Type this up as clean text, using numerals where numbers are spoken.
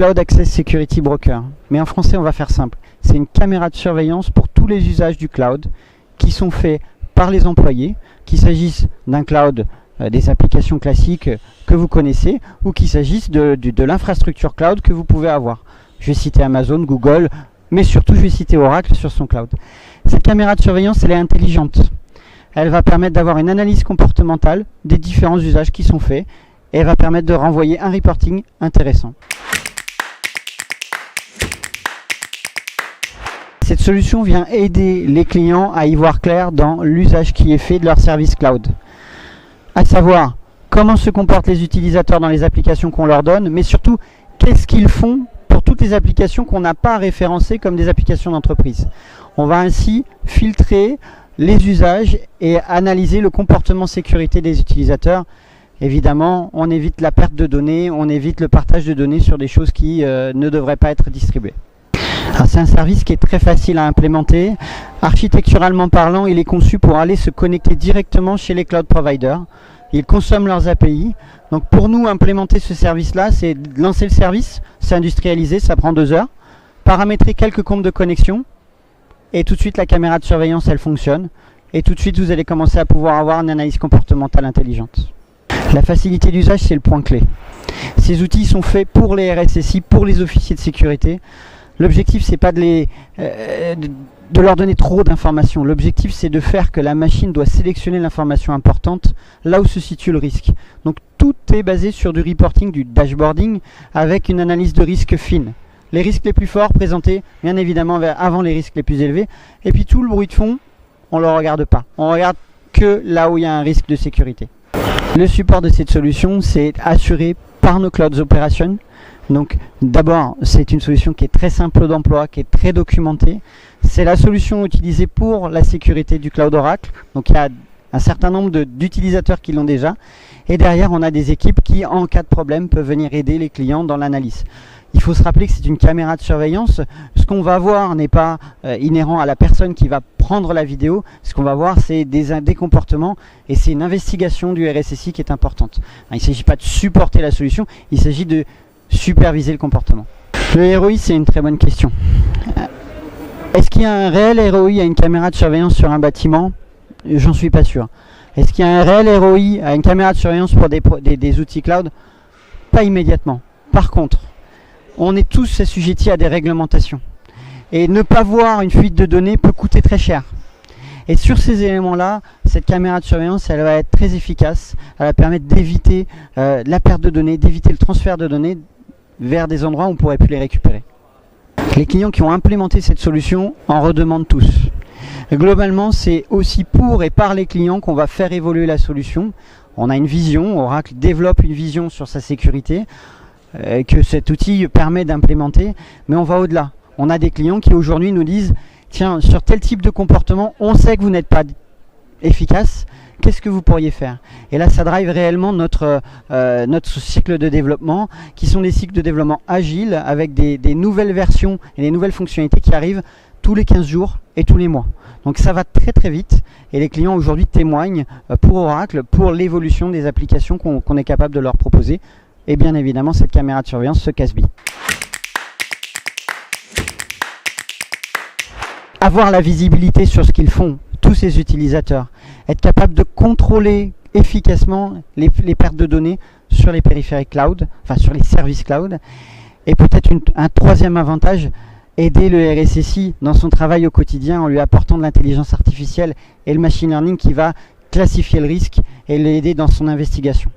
Cloud Access Security Broker. Mais en français, on va faire simple. C'est une caméra de surveillance pour tous les usages du cloud qui sont faits par les employés, qu'il s'agisse d'un cloud, des applications classiques que vous connaissez, ou qu'il s'agisse de l'infrastructure cloud que vous pouvez avoir. Je vais citer Amazon, Google, mais surtout je vais citer Oracle sur son cloud. Cette caméra de surveillance, elle est intelligente. Elle va permettre d'avoir une analyse comportementale des différents usages qui sont faits, et elle va permettre de renvoyer un reporting intéressant. Cette solution vient aider les clients à y voir clair dans l'usage qui est fait de leur service cloud. À savoir, comment se comportent les utilisateurs dans les applications qu'on leur donne, mais surtout, qu'est-ce qu'ils font pour toutes les applications qu'on n'a pas référencées comme des applications d'entreprise. On va ainsi filtrer les usages et analyser le comportement sécurité des utilisateurs. Évidemment, on évite la perte de données, on évite le partage de données sur des choses qui ne devraient pas être distribuées. C'est un service qui est très facile à implémenter. Architecturalement parlant, il est conçu pour aller se connecter directement chez les cloud providers. Ils consomment leurs API. Donc pour nous, implémenter ce service-là, c'est lancer le service, c'est industrialisé, ça prend 2 heures. Paramétrer quelques comptes de connexion. Et tout de suite, la caméra de surveillance, elle fonctionne. Et tout de suite, vous allez commencer à pouvoir avoir une analyse comportementale intelligente. La facilité d'usage, c'est le point clé. Ces outils sont faits pour les RSSI, pour les officiers de sécurité. L'objectif, c'est pas de leur donner trop d'informations. L'objectif, c'est de faire que la machine doit sélectionner l'information importante là où se situe le risque. Donc tout est basé sur du reporting, du dashboarding, avec une analyse de risque fine. Les risques les plus forts présentés, bien évidemment, avant les risques les plus élevés. Et puis tout le bruit de fond, on ne le regarde pas. On regarde que là où il y a un risque de sécurité. Le support de cette solution, c'est assuré par nos Cloud Operations. Donc d'abord, c'est une solution qui est très simple d'emploi, qui est très documentée. C'est la solution utilisée pour la sécurité du Cloud Oracle. Donc il y a un certain nombre d'utilisateurs qui l'ont déjà. Et derrière, on a des équipes qui, en cas de problème, peuvent venir aider les clients dans l'analyse. Il faut se rappeler que c'est une caméra de surveillance. Ce qu'on va voir n'est pas inhérent à la personne qui va prendre la vidéo. Ce qu'on va voir, c'est des comportements et c'est une investigation du RSSI qui est importante. Il ne s'agit pas de supporter la solution, il s'agit de superviser le comportement. Le ROI, c'est une très bonne question. Est-ce qu'il y a un réel ROI à une caméra de surveillance sur un bâtiment? J'en suis pas sûr. Est-ce qu'il y a un réel ROI à une caméra de surveillance pour des outils cloud? Pas immédiatement. Par contre, on est tous assujettis à des réglementations. Et ne pas voir une fuite de données peut coûter très cher. Et sur ces éléments-là, cette caméra de surveillance, elle va être très efficace. Elle va permettre d'éviter la perte de données, d'éviter le transfert de données vers des endroits où on ne pourrait plus les récupérer. Les clients qui ont implémenté cette solution en redemandent tous. Globalement, c'est aussi pour et par les clients qu'on va faire évoluer la solution. On a une vision, Oracle développe une vision sur sa sécurité que cet outil permet d'implémenter, mais on va au-delà. On a des clients qui aujourd'hui nous disent « Tiens, sur tel type de comportement, on sait que vous n'êtes pas efficace, qu'est-ce que vous pourriez faire ?» Et là, ça drive réellement notre cycle de développement, qui sont des cycles de développement agiles, avec des nouvelles versions et des nouvelles fonctionnalités qui arrivent tous les 15 jours et tous les mois. Donc ça va très très vite, et les clients aujourd'hui témoignent pour Oracle, pour l'évolution des applications qu'on est capable de leur proposer. Et bien évidemment, cette caméra de surveillance se casse-bille. Avoir la visibilité sur ce qu'ils font, tous ces utilisateurs, être capable de contrôler efficacement les pertes de données sur les périphériques cloud, enfin sur les services cloud, et peut-être un troisième avantage, aider le RSSI dans son travail au quotidien en lui apportant de l'intelligence artificielle et le machine learning qui va classifier le risque et l'aider dans son investigation.